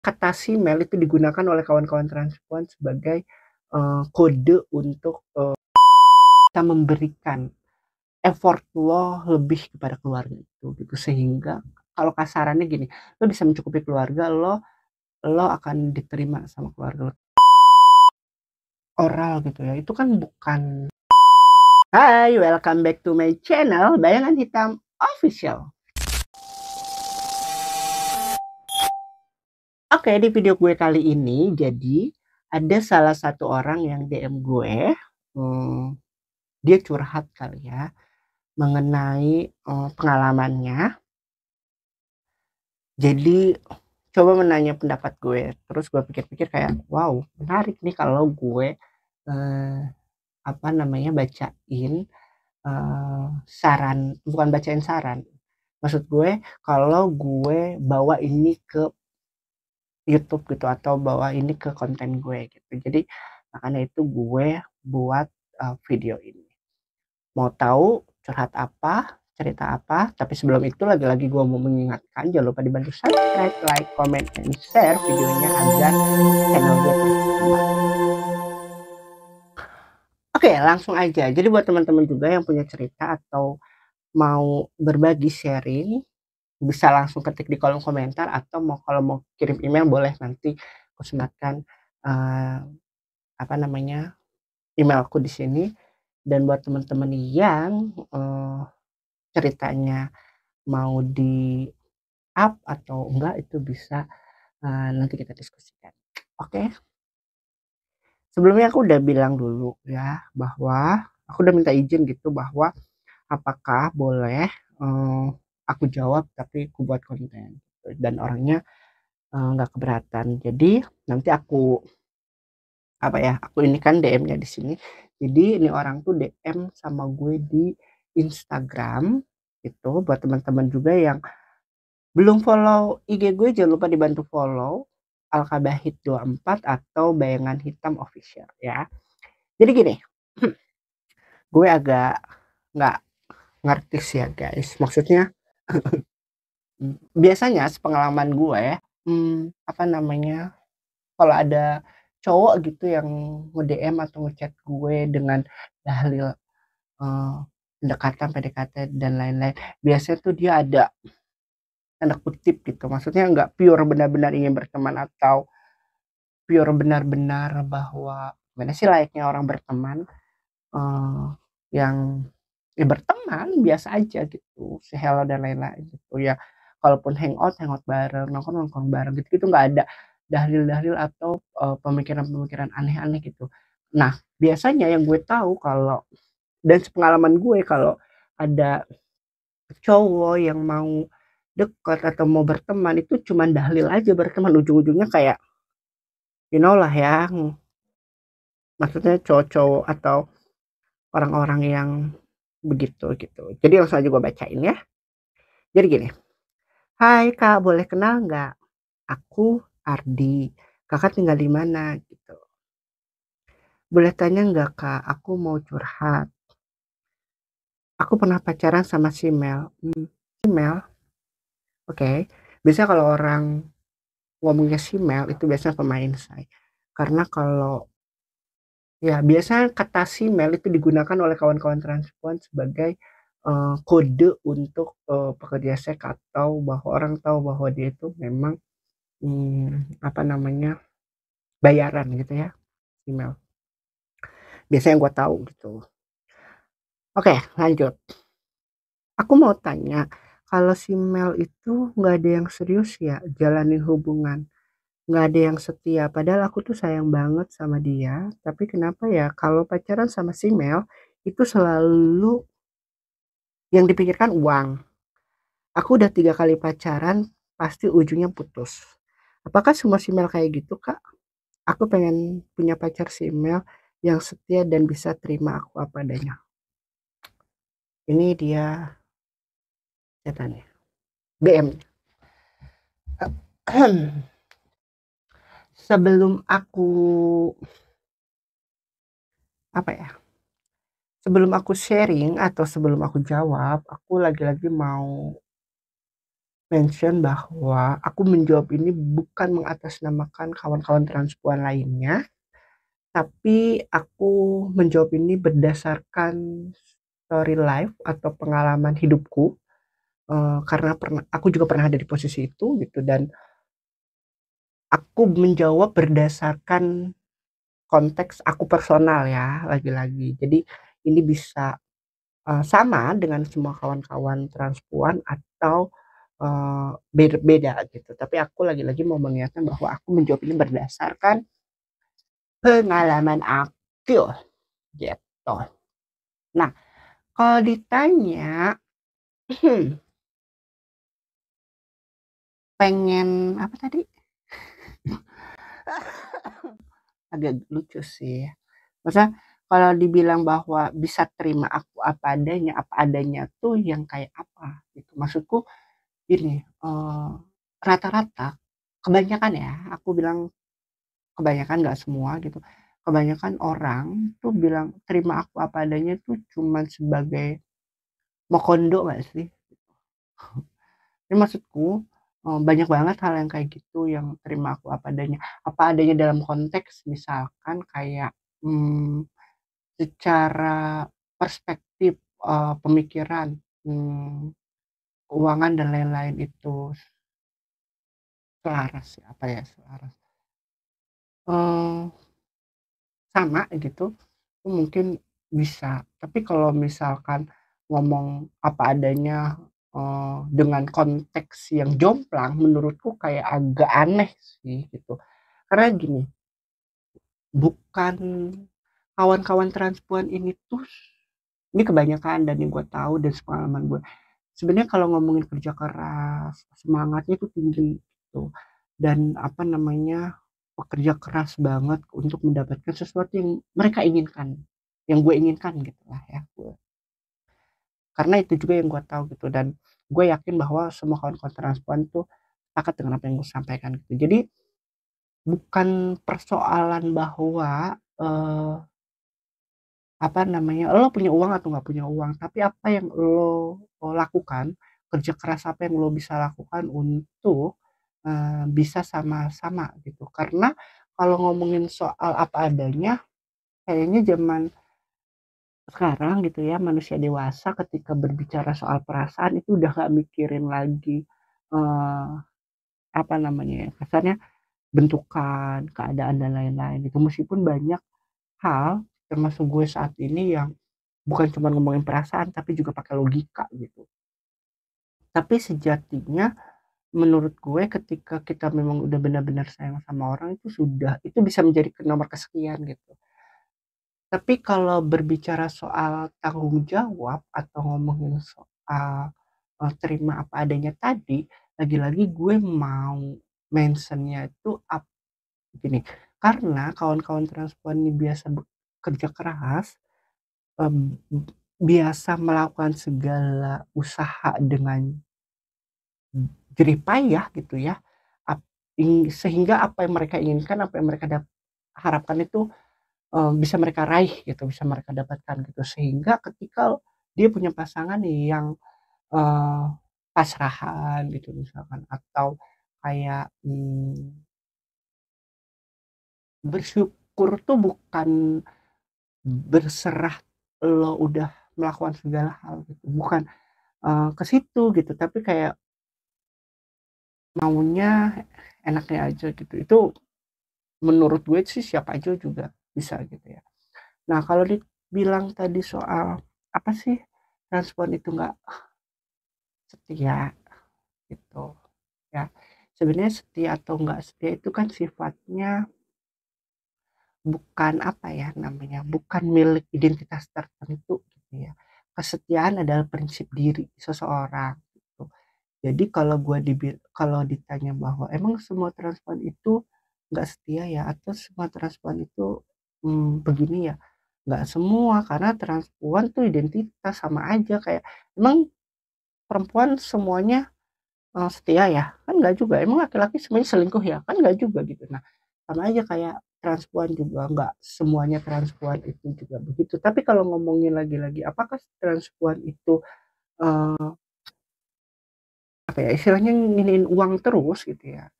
kata simel itu digunakan oleh kawan-kawan transpuan sebagai kode untuk kita memberikan effort lo lebih kepada keluarga itu gitu, sehingga kalau kasarannya gini, lo bisa mencukupi keluarga lo akan diterima sama keluarga lo. Oral gitu ya, itu kan bukan. Hai, welcome back to my channel Bayangan Hitam Official. Oke, di video gue kali ini jadi ada salah satu orang yang DM gue. Dia curhat kali ya mengenai pengalamannya. Jadi coba menanya pendapat gue. Terus gue pikir-pikir kayak wow, menarik nih kalau gue bacain saran, bukan bacain saran. Maksud gue kalau gue bawa ini ke YouTube gitu atau bawa ini ke konten gue gitu. Jadi makanya itu gue buat video ini. Mau tahu curhat apa, cerita apa? Tapi sebelum itu lagi-lagi gue mau mengingatkan, jangan lupa dibantu subscribe, like, comment, and share videonya agar channel gue terus berkembang. Oke, langsung aja. Jadi buat teman-teman juga yang punya cerita atau mau berbagi sharing, bisa langsung ketik di kolom komentar, atau kalau mau kirim email boleh, nanti aku sematkan emailku di sini. Dan buat teman-teman yang ceritanya mau di up atau enggak, itu bisa nanti kita diskusikan. Oke. Sebelumnya aku udah bilang dulu ya bahwa aku udah minta izin gitu bahwa apakah boleh aku jawab tapi aku buat konten gitu. Dan orangnya nggak keberatan. Jadi nanti aku ini kan DM-nya di sini. Jadi ini orang tuh DM sama gue di Instagram gitu. Buat teman-teman juga yang belum follow IG gue, jangan lupa dibantu follow Alkabahit24 atau Bayangan Hitam Official ya. Jadi gini, gue agak nggak ngerti sih ya guys. Maksudnya biasanya sepengalaman gue ya, kalau ada cowok gitu yang nge-DM atau ngechat gue dengan dalil pendekatan, PDKT dan lain-lain, biasanya tuh dia ada tanda kutip gitu. Maksudnya nggak pure benar-benar ingin berteman atau pure benar-benar bahwa gimana sih layaknya orang berteman, yang berteman biasa aja gitu, hello dan lain-lain gitu ya. Kalaupun hangout bareng, nongkrong bareng gitu, itu nggak ada dalil-dalil atau pemikiran-pemikiran aneh-aneh gitu. Nah, biasanya yang gue tahu kalau, dan sepengalaman gue, kalau ada cowok yang mau dekat atau mau berteman itu cuma dalil aja berteman, ujung-ujungnya kayak lah ya, maksudnya cowok-cowok atau orang-orang yang begitu gitu. Jadi langsung aja gue bacain ya. Jadi gini, hai kak, boleh kenal nggak? Aku Ardi, kakak tinggal di mana gitu. Boleh tanya nggak kak, aku mau curhat. Aku pernah pacaran sama si Mel. Si Mel, oke. Biasanya kalau orang ngomongnya si Mel itu biasanya pemain say. Karena kalau ya biasanya kata si Mel itu digunakan oleh kawan-kawan transpuan sebagai kode untuk pekerja seks, atau bahwa orang tahu bahwa dia itu memang bayaran gitu ya, email. Biasanya yang gue tahu gitu. Oke, lanjut. Aku mau tanya, kalau si Mel itu nggak ada yang serius ya jalanin hubungan, nggak ada yang setia. Padahal aku tuh sayang banget sama dia. Tapi kenapa ya kalau pacaran sama si Mel itu selalu yang dipikirkan uang. Aku udah 3 kali pacaran, pasti ujungnya putus. Apakah semua si Mel kayak gitu kak? Aku pengen punya pacar si Mel yang setia dan bisa terima aku apa adanya. Ini dia catatannya, BM. Sebelum aku sebelum aku sharing atau sebelum aku jawab, aku lagi-lagi mau mention bahwa aku menjawab ini bukan mengatasnamakan kawan-kawan transpuan lainnya, tapi aku menjawab ini berdasarkan story life atau pengalaman hidupku, karena aku juga pernah ada di posisi itu gitu, dan aku menjawab berdasarkan konteks aku personal ya, lagi-lagi. Jadi ini bisa sama dengan semua kawan-kawan transpuan atau beda gitu. Tapi aku lagi-lagi mau mengingatkan bahwa aku menjawab ini berdasarkan pengalaman aku gitu. Nah, kalau ditanya pengen apa tadi? Agak lucu sih. Maksudnya kalau dibilang bahwa bisa terima aku apa adanya tuh yang kayak apa gitu. Maksudku gini, rata-rata kebanyakan ya, aku bilang kebanyakan nggak semua gitu. Kebanyakan orang tuh bilang terima aku apa adanya tuh cuman sebagai mokondo nggak sih? Ini maksudku banyak banget hal yang kayak gitu yang terima aku apa adanya. Apa adanya dalam konteks misalkan kayak secara perspektif pemikiran, keuangan dan lain-lain itu selaras ya, apa ya, selaras. Sama gitu, itu mungkin bisa. Tapi kalau misalkan ngomong apa adanya dengan konteks yang jomplang, menurutku kayak agak aneh sih gitu. Karena gini, bukan kawan-kawan transpuan ini tuh, ini kebanyakan dan yang gue tahu dan pengalaman gue. Sebenarnya kalau ngomongin kerja keras, semangatnya tuh tinggi gitu. Dan apa namanya, pekerja keras banget untuk mendapatkan sesuatu yang mereka inginkan, yang gue inginkan gitu lah ya. Karena itu juga yang gue tahu gitu, dan gue yakin bahwa semua kawan-kawan transpuan tuh sepakat dengan apa yang gue sampaikan gitu. Jadi bukan persoalan bahwa apa namanya, lo punya uang atau nggak punya uang, tapi apa yang lo lakukan, kerja keras apa yang lo bisa lakukan untuk bisa sama-sama gitu. Karena kalau ngomongin soal apa adanya, kayaknya zaman sekarang gitu ya, manusia dewasa ketika berbicara soal perasaan itu udah nggak mikirin lagi eh, apa namanya ya, kasarnya bentukan, keadaan dan lain-lain itu. Meskipun banyak hal termasuk gue saat ini yang bukan cuma ngomongin perasaan tapi juga pakai logika gitu. Tapi sejatinya menurut gue ketika kita memang udah benar-benar sayang sama orang itu bisa menjadi nomor kesekian gitu. Tapi kalau berbicara soal tanggung jawab atau ngomongin soal terima apa adanya tadi, lagi-lagi gue mau mentionnya itu gini, karena kawan-kawan transpuan ini biasa bekerja keras, em, biasa melakukan segala usaha dengan jerih payah gitu ya, sehingga apa yang mereka inginkan, apa yang mereka harapkan itu bisa mereka raih gitu, bisa mereka dapatkan gitu. Sehingga ketika dia punya pasangan yang eh, pasrahan gitu misalkan, atau kayak bersyukur tuh bukan berserah lo udah melakukan segala hal gitu, bukan ke situ gitu, tapi kayak maunya enaknya aja gitu. Itu menurut gue sih siapa aja juga bisa gitu ya. Nah kalau dibilang tadi soal apa sih transport itu nggak setia gitu ya, sebenarnya setia atau nggak setia itu kan sifatnya bukan apa ya namanya, bukan milik identitas tertentu gitu ya. Kesetiaan adalah prinsip diri seseorang gitu. Jadi kalau ditanya bahwa emang semua transpuan itu nggak setia ya, atau semua transpuan itu begini ya, nggak semua, karena transpuan tuh identitas sama aja kayak, emang perempuan semuanya setia ya, kan nggak juga. Emang laki-laki semuanya selingkuh ya, kan nggak juga gitu. Nah sama aja kayak transpuan juga nggak semuanya transpuan itu juga begitu. Tapi kalau ngomongin lagi-lagi apakah transpuan itu apa ya, istilahnya nginiin uang terus gitu ya.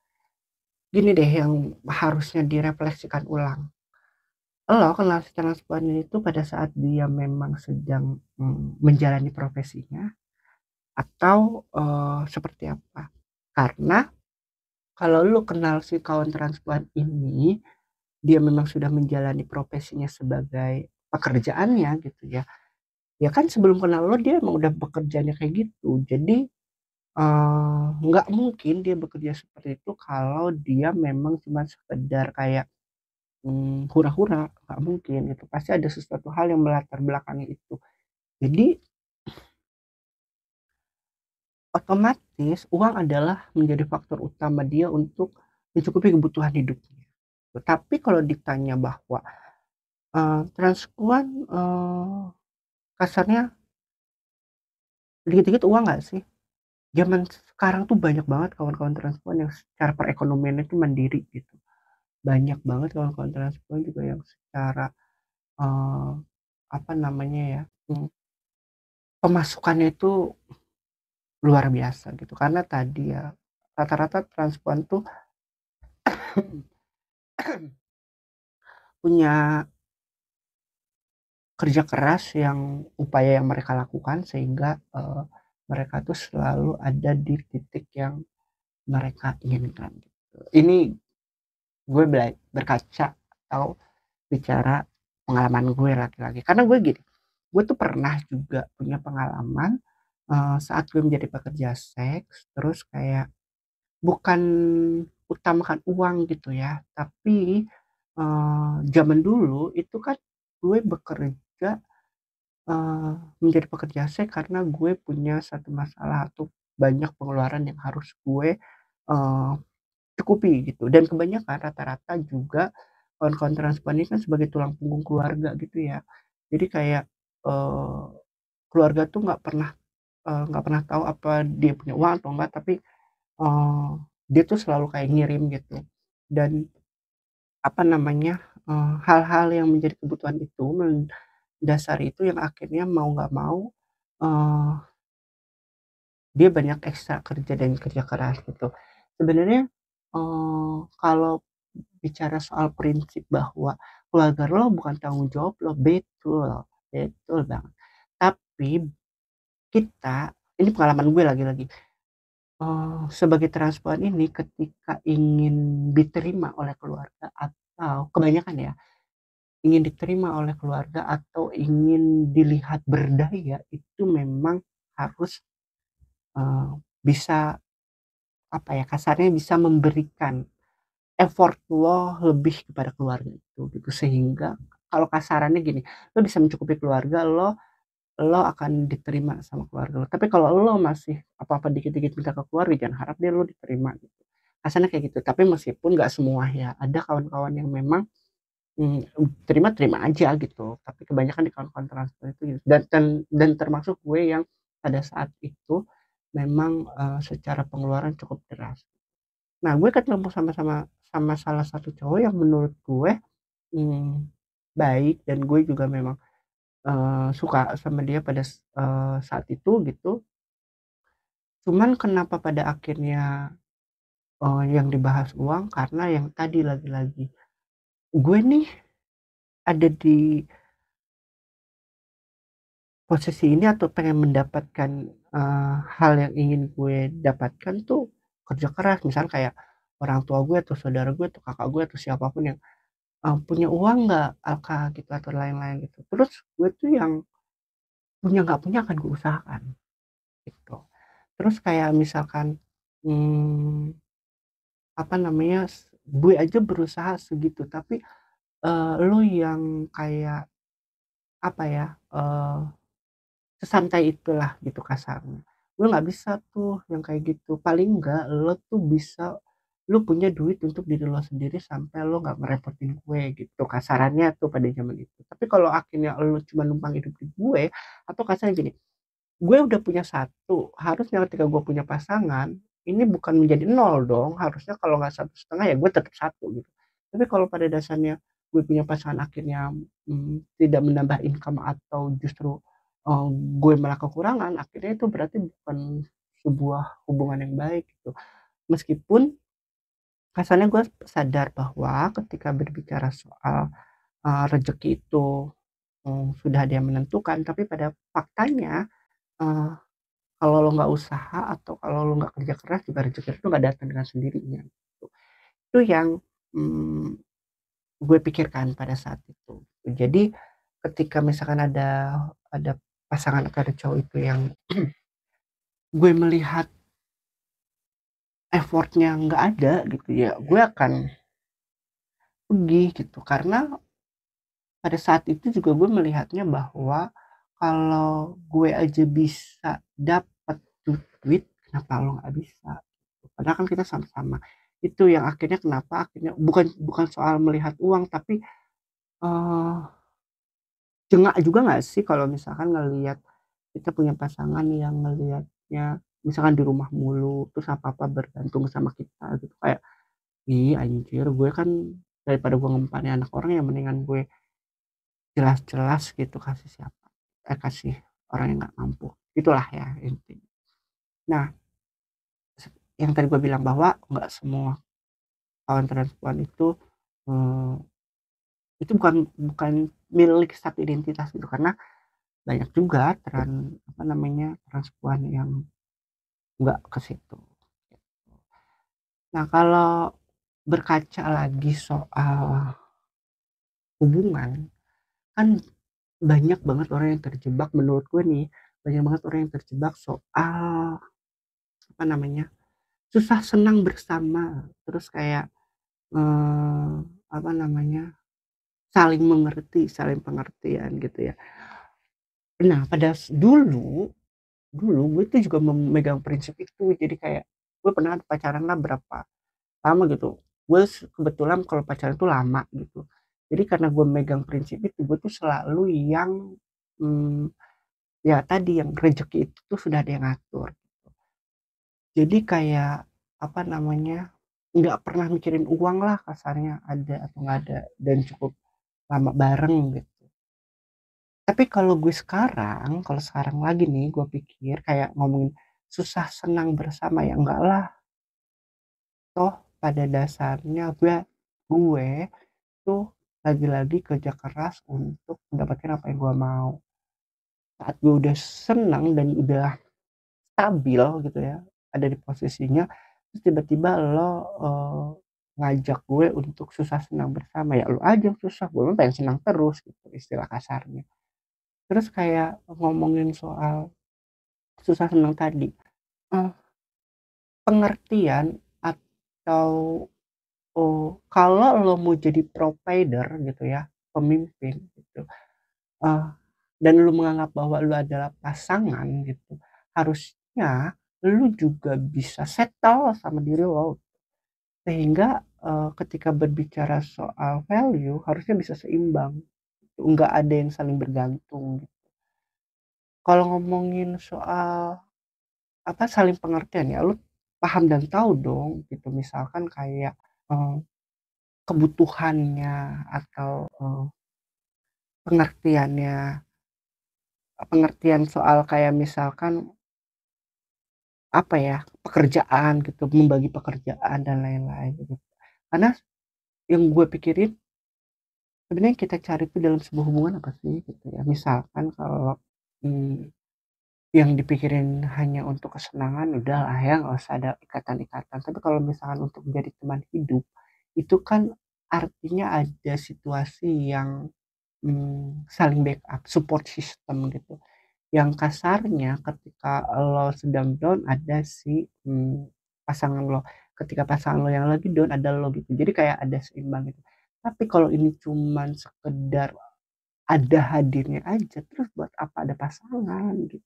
Gini deh yang harusnya direfleksikan ulang, lo kenal si transpuan ini tuh pada saat dia memang sedang, menjalani profesinya atau, seperti apa? Karena kalau lu kenal si kawan transpuan ini, dia memang sudah menjalani profesinya sebagai pekerjaannya gitu ya. Ya kan sebelum kenal lo dia emang udah bekerjanya kayak gitu. Jadi nggak mungkin dia bekerja seperti itu kalau dia memang cuma sekedar kayak hura-hura, nggak mungkin gitu. Pasti ada sesuatu hal yang melatar belakangi itu. Jadi otomatis uang adalah menjadi faktor utama dia untuk mencukupi kebutuhan hidupnya. Tapi kalau ditanya bahwa transkuan kasarnya dikit-dikit uang nggak sih? Zaman sekarang tuh banyak banget kawan-kawan transpuan yang secara perekonomiannya tuh mandiri gitu. Banyak banget kawan-kawan transpuan juga yang secara eh, apa namanya ya, pemasukannya itu luar biasa gitu. Karena tadi ya rata-rata transpuan tuh punya kerja keras yang upaya yang mereka lakukan sehingga mereka tuh selalu ada di titik yang mereka inginkan gitu. Ini gue berkaca atau bicara pengalaman gue lagi-lagi karena gue gini, gue tuh pernah juga punya pengalaman saat gue menjadi pekerja seks terus kayak bukan utamakan uang gitu ya tapi zaman dulu itu kan gue bekerja menjadi pekerja seks karena gue punya satu masalah atau banyak pengeluaran yang harus gue eh, cukupi gitu dan kebanyakan rata-rata juga kawan-kawan transpuan ini kan sebagai tulang punggung keluarga gitu ya. Jadi kayak eh, keluarga tuh nggak pernah tahu apa dia punya uang atau enggak tapi eh, dia tuh selalu kayak ngirim gitu dan apa namanya hal-hal yang menjadi kebutuhan itu mendasari itu yang akhirnya mau nggak mau eh, dia banyak ekstra kerja dan kerja keras gitu. Sebenarnya kalau bicara soal prinsip bahwa keluarga lo bukan tanggung jawab lo, betul, betul banget. Tapi kita, ini pengalaman gue lagi-lagi, sebagai transpuan ini ketika ingin diterima oleh keluarga atau kebanyakan ya, ingin diterima oleh keluarga atau ingin dilihat berdaya itu memang harus eh, bisa apa ya kasarnya bisa memberikan effort lo lebih kepada keluarga itu gitu sehingga kalau kasarannya gini lo bisa mencukupi keluarga lo akan diterima sama keluarga lo tapi kalau lo masih apa-apa dikit-dikit minta ke keluarga jangan harap dia lo diterima gitu kasarnya kayak gitu tapi meskipun nggak semua ya ada kawan-kawan yang memang terima-terima aja gitu tapi kebanyakan di kawan-kawan transfer itu gitu. Dan termasuk gue yang pada saat itu memang secara pengeluaran cukup deras. Nah, gue ketemu sama salah satu cowok yang menurut gue hmm, baik dan gue juga memang suka sama dia pada saat itu gitu. Cuman kenapa pada akhirnya yang dibahas uang karena yang tadi lagi-lagi gue nih ada di posisi ini atau pengen mendapatkan hal yang ingin gue dapatkan tuh kerja keras misalnya kayak orang tua gue atau saudara gue atau kakak gue atau siapapun yang punya uang nggak Alka gitu atau lain-lain gitu terus gue tuh yang punya nggak punya akan gue usahakan gitu terus kayak misalkan hmm, apa namanya gue aja berusaha segitu tapi lo yang kayak apa ya sesantai itulah gitu kasarnya gue nggak bisa tuh yang kayak gitu paling enggak lo tuh bisa lo punya duit untuk diri lo sendiri sampai lo nggak ngerepotin gue gitu kasarannya tuh pada zaman itu tapi kalau akhirnya lo cuma numpang hidup di gue atau kasarnya gini gue udah punya satu harusnya ketika gue punya pasangan ini bukan menjadi nol dong harusnya kalau nggak satu setengah ya gue tetap satu gitu tapi kalau pada dasarnya gue punya pasangan akhirnya tidak menambah income atau justru gue malah kekurangan akhirnya itu berarti bukan sebuah hubungan yang baik gitu. Meskipun kasarnya gue sadar bahwa ketika berbicara soal, rezeki itu, sudah ada yang menentukan, tapi pada faktanya, eee, kalau lo nggak usaha atau kalau lo nggak kerja keras juga rezeki itu nggak datang dengan sendirinya gitu. Itu yang, mmm, gue pikirkan pada saat itu. Jadi ketika misalkan ada pasangan atau ada cowok itu yang gue melihat effort-nya nggak ada gitu ya, gue akan pergi gitu. Karena pada saat itu juga gue melihatnya bahwa kalau gue aja bisa dapat duit, kenapa lo nggak bisa? Padahal kan kita sama-sama. Itu yang akhirnya kenapa akhirnya bukan bukan soal melihat uang, tapi eh, jengak juga nggak sih kalau misalkan ngelihat kita punya pasangan yang ngelihatnya misalkan di rumah mulu, terus apa-apa bergantung sama kita gitu, kayak ih anjir, gue kan daripada gue ngempanin anak orang yang mendingan gue jelas-jelas gitu kasih siapa, kasih orang yang nggak mampu. Itulah ya intinya. Nah, yang tadi gue bilang bahwa nggak semua kawan transpuan eh, itu bukan bukan milik satu identitas gitu, karena banyak juga apa namanya transpuan yang nggak ke situ. Nah, kalau berkaca lagi soal hubungan, kan banyak banget orang yang terjebak, menurut gue nih, banyak banget orang yang terjebak soal apa namanya, susah senang bersama, terus kayak eh, apa namanya, saling mengerti, saling pengertian gitu ya. Nah, dulu dulu gue tuh juga memegang prinsip itu, jadi kayak gue pernah pacaran lah berapa lama gitu. Gue kebetulan kalau pacaran tuh lama gitu, jadi karena gue megang prinsip itu, gue tuh selalu yang hmm, ya tadi yang rezeki itu tuh sudah ada yang ngatur. Jadi kayak apa namanya, nggak pernah mikirin uang lah kasarnya, ada atau nggak ada, dan cukup lama bareng gitu. Tapi kalau sekarang lagi nih gue pikir kayak ngomongin susah senang bersama, ya enggak lah, toh pada dasarnya gue tuh lagi-lagi kerja keras untuk mendapatkan apa yang gue mau. Saat gue udah senang dan udah stabil gitu ya, ada di posisinya, terus tiba-tiba lo ngajak gue untuk susah senang bersama, ya lo aja yang susah, gue mah pengen senang terus gitu istilah kasarnya. Terus kayak ngomongin soal susah senang tadi, eee, pengertian atau, kalau lo mau jadi provider gitu ya, pemimpin gitu, eee, dan lu menganggap bahwa lu adalah pasangan gitu, harusnya lu juga bisa settle sama diri lo. Sehingga, ketika berbicara soal value harusnya bisa seimbang, nggak ada yang saling bergantung. Kalau ngomongin soal apa, saling pengertian ya, lu paham dan tahu dong gitu, misalkan kayak, eee, kebutuhannya atau, pengertiannya, pengertian soal kayak misalkan apa ya, pekerjaan gitu, membagi pekerjaan dan lain-lain gitu. Karena yang gue pikirin sebenarnya kita cari itu dalam sebuah hubungan apa sih gitu ya. Misalkan kalau, mmm, yang dipikirin hanya untuk kesenangan, udahlah ya nggak usah ada ikatan-ikatan. Tapi kalau misalkan untuk menjadi teman hidup, itu kan artinya ada situasi yang, saling backup, support system gitu. Yang kasarnya ketika lo sedang down ada si, pasangan lo, ketika pasangan lo yang lagi down ada lo gitu. Jadi kayak ada seimbang gitu. Tapi kalau ini cuman sekedar ada hadirnya aja, terus buat apa ada pasangan gitu.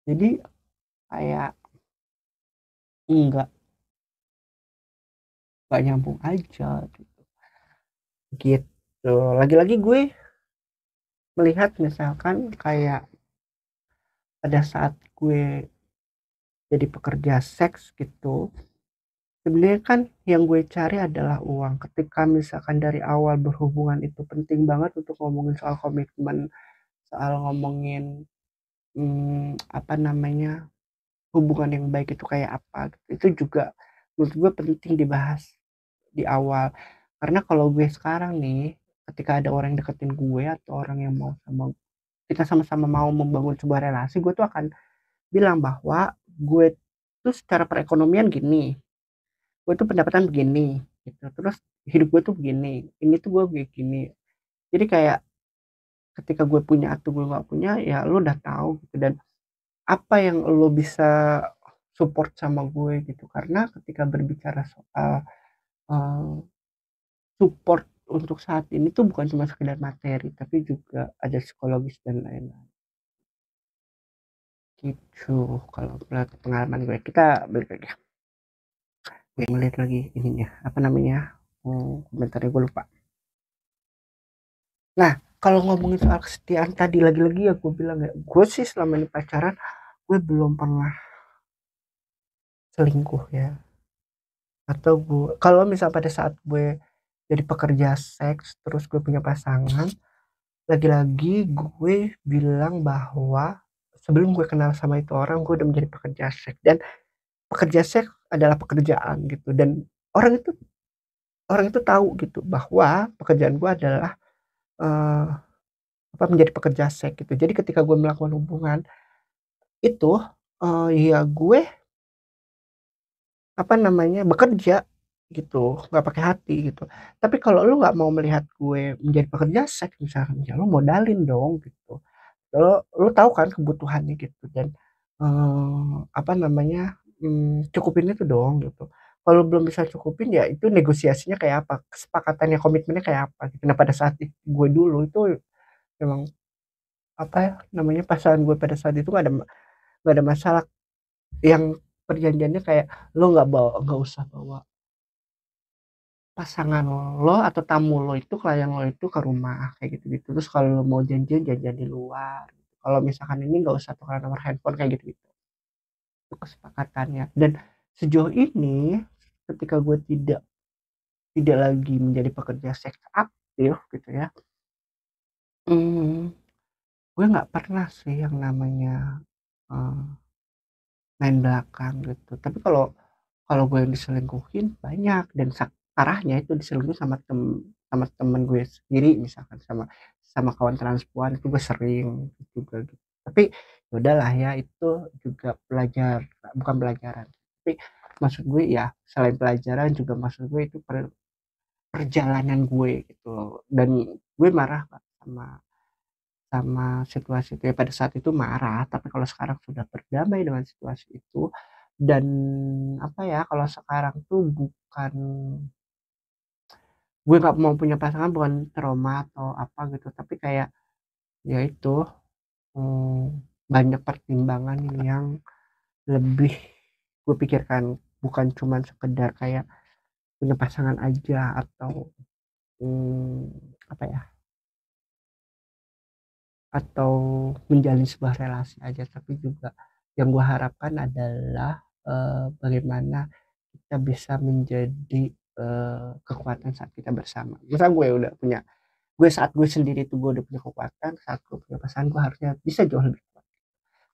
Jadi kayak nggak nggak nyambung aja gitu. Lagi-lagi gue melihat misalkan kayak pada saat gue jadi pekerja seks gitu, sebenarnya kan yang gue cari adalah uang. Ketika misalkan dari awal berhubungan itu penting banget untuk ngomongin soal komitmen, soal ngomongin apa namanya, hubungan yang baik itu kayak apa gitu. Itu juga menurut gue penting dibahas di awal. Karena kalau gue sekarang nih, ketika ada orang yang deketin gue atau orang yang mau sama kita sama-sama mau membangun sebuah relasi, gue tuh akan bilang bahwa gue tuh secara perekonomian gini, gue tuh pendapatan begini, gitu. Terus hidup gue tuh begini, ini tuh gue kayak gini. Jadi kayak ketika gue punya atau gue nggak punya, ya lo udah tahu gitu. Dan apa yang lo bisa support sama gue gitu. Karena ketika berbicara soal uh, support untuk saat ini tuh bukan cuma sekedar materi, tapi juga ada psikologis dan lain-lain. Gitu kalau melihat pengalaman gue. Kita balik lagi. Gue ngeliat lagi ininya, apa namanya? Komentarnya gue lupa. Nah, kalau ngomongin soal kesetiaan tadi lagi-lagi ya gue bilang ya, gue sih selama ini pacaran gue belum pernah selingkuh ya. Atau gue kalau misal pada saat gue jadi pekerja seks terus gue punya pasangan, lagi-lagi gue bilang bahwa sebelum gue kenal sama itu orang gue udah menjadi pekerja seks, dan pekerja seks adalah pekerjaan gitu. Dan orang itu orang itu tahu gitu bahwa pekerjaan gue adalah eh, apa, menjadi pekerja seks gitu. Jadi ketika gue melakukan hubungan itu ya gue apa namanya bekerja gitu, nggak pakai hati gitu. Tapi kalau lu nggak mau melihat gue menjadi pekerja seks misalkan, ya lu modalin dong gitu. Lu tahu kan kebutuhannya gitu. Dan apa namanya, cukupin itu dong gitu. Kalau belum bisa cukupin ya itu negosiasinya kayak apa, kesepakatannya, komitmennya kayak apa gitu. Nah pada saat gue dulu itu memang apa ya namanya, pasangan gue pada saat itu nggak ada masalah. Yang perjanjiannya kayak lo nggak usah bawa pasangan lo atau tamu lo itu, klien lo itu ke rumah kayak gitu gitu. Terus kalau lo mau janjian janjian di luar, kalau misalkan ini nggak usah tukar nomor handphone kayak gitu gitu. Itu kesepakatannya. Dan sejauh ini ketika gue tidak tidak lagi menjadi pekerja seks aktif gitu ya, hmm, gue nggak pernah sih yang namanya eh, main belakang gitu. Tapi kalau kalau gue yang diselingkuhin banyak, dan parahnya itu diselingkuhin sama temen gue sendiri, misalkan sama sama kawan transpuan itu gue sering juga gitu. Tapi ya udahlah ya, itu juga bukan pelajaran, tapi maksud gue ya selain pelajaran juga maksud gue itu perjalanan gue gitu. Dan gue marah Pak, sama sama situasi itu ya. Pada saat itu marah, tapi kalau sekarang sudah berdamai dengan situasi itu. Dan apa ya, kalau sekarang tuh bukan, gue nggak mau punya pasangan bukan trauma atau apa gitu, tapi kayak ya itu, banyak pertimbangan yang lebih gue pikirkan, bukan cuma sekedar kayak punya pasangan aja atau apa ya, atau menjalin sebuah relasi aja, tapi juga yang gue harapkan adalah bagaimana kita bisa menjadi kekuatan saat kita bersama. Misal gue saat gue sendiri tuh gue udah punya kekuatan, saat gue punya pasangan gue harusnya bisa jauh lebih kuat.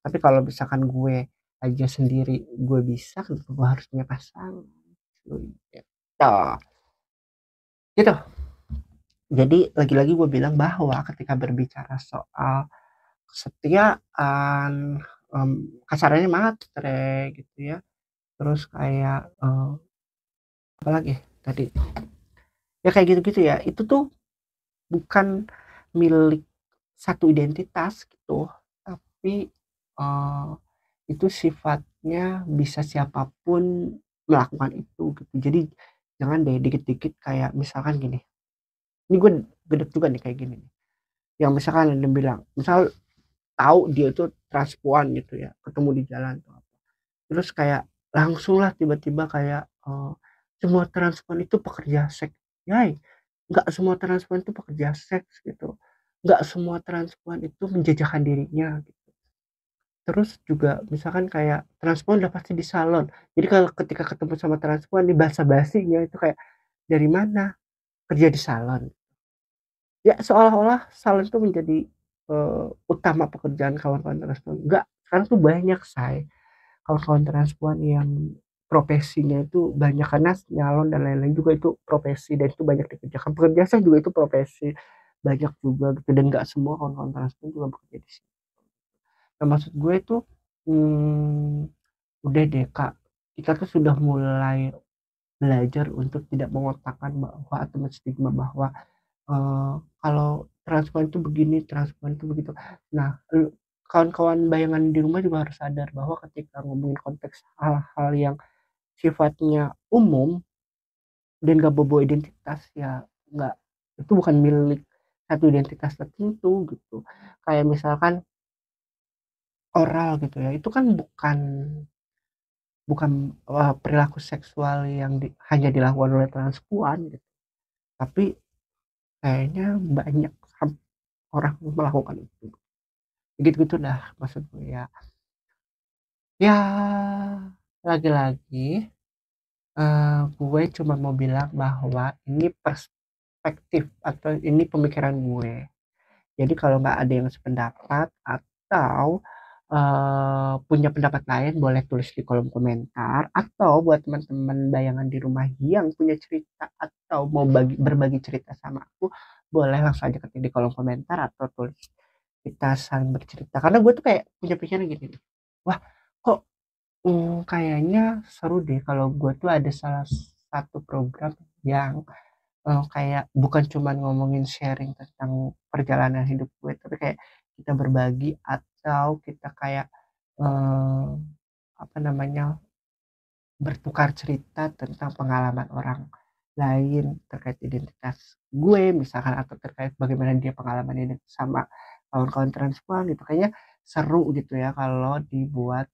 Tapi kalau misalkan gue aja sendiri gue bisa, gue harus punya pasangan gitu. Gitu. Jadi lagi-lagi gue bilang bahwa ketika berbicara soal kesetiaan, kasarannya matre gitu ya. Terus kayak apalagi tadi ya kayak gitu-gitu ya, itu tuh bukan milik satu identitas gitu, tapi eh, itu sifatnya bisa siapapun melakukan itu gitu. Jadi jangan deh dikit-dikit kayak misalkan gini, ini gue gedek juga nih kayak gini nih, yang misalkan ada yang bilang misal tahu dia itu transpuan gitu ya, ketemu di jalan tuh, terus kayak langsung lah tiba-tiba kayak semua transpuan itu pekerja seks. Yai, nggak semua transpuan itu pekerja seks gitu, nggak semua transpuan itu menjajakan dirinya gitu. Terus juga misalkan kayak transpuan udah pasti di salon, jadi kalau ketika ketemu sama transpuan di basa-basinya itu kayak dari mana, kerja di salon, ya seolah-olah salon itu menjadi utama pekerjaan kawan-kawan transpuan. Enggak, sekarang tuh banyak say, kawan-kawan transpuan yang profesinya itu banyak, karena nyalon dan lain-lain juga itu profesi dan itu banyak dikerjakan. Pekerja seks juga itu profesi, banyak juga gitu, dan nggak semua kawan-kawan transpuan juga bekerja di sini. Nah, maksud gue itu udah deh Kak, kita tuh sudah mulai belajar untuk tidak mengotakkan bahwa atau menstigma bahwa kalau transpuan itu begini, transpuan itu begitu. Nah, kawan-kawan bayangan di rumah juga harus sadar bahwa ketika ngomongin konteks hal-hal yang sifatnya umum dan gak bobo identitas, ya nggak, itu bukan milik satu identitas tertentu gitu. Kayak misalkan oral gitu ya, itu kan bukan bukan perilaku seksual yang hanya dilakukan oleh transpuan gitu, tapi kayaknya banyak orang melakukan itu gitu-gitu dah maksudku ya. Ya, lagi-lagi gue cuma mau bilang bahwa ini perspektif atau ini pemikiran gue. Jadi kalau nggak ada yang sependapat atau punya pendapat lain, boleh tulis di kolom komentar, atau buat teman-teman bayangan di rumah yang punya cerita atau mau berbagi cerita sama aku, boleh langsung aja ketik di kolom komentar atau tulis, kita saling bercerita. Karena gue tuh kayak punya pikiran gini nih, wah kok kayaknya seru deh kalau gue tuh ada salah satu program yang kayak bukan cuma ngomongin sharing tentang perjalanan hidup gue, tapi kayak kita berbagi atau kita kayak eh, apa namanya, bertukar cerita tentang pengalaman orang lain terkait identitas gue misalkan, atau terkait bagaimana dia pengalamannya sama kawan-kawan transpuan gitu. Kayaknya seru gitu ya kalau dibuat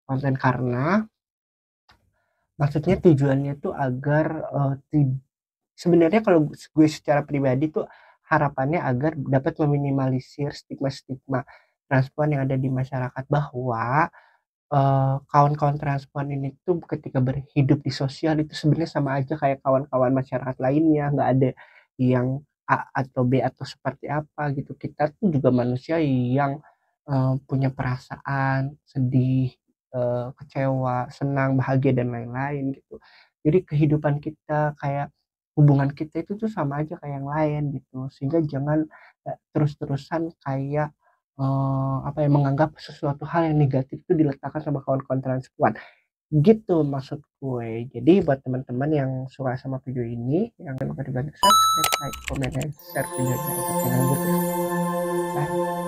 konten, karena maksudnya tujuannya tuh agar sebenarnya kalau gue secara pribadi tuh harapannya agar dapat meminimalisir stigma-stigma transpuan yang ada di masyarakat, bahwa kawan-kawan transpuan ini tuh ketika berhidup di sosial itu sebenarnya sama aja kayak kawan-kawan masyarakat lainnya, nggak ada yang A atau B atau seperti apa gitu. Kita tuh juga manusia yang punya perasaan sedih, kecewa, senang, bahagia dan lain-lain gitu. Jadi kehidupan kita kayak hubungan kita itu tuh sama aja kayak yang lain gitu. Sehingga jangan terus-terusan kayak apa ya, menganggap sesuatu hal yang negatif itu diletakkan sama kawan-kawan transpuan gitu maksud gue. Jadi buat teman-teman yang suka sama video ini, yang jangan lupa dibantu subscribe, like, comment, dan share videonya untuk channel gue terus. Bye.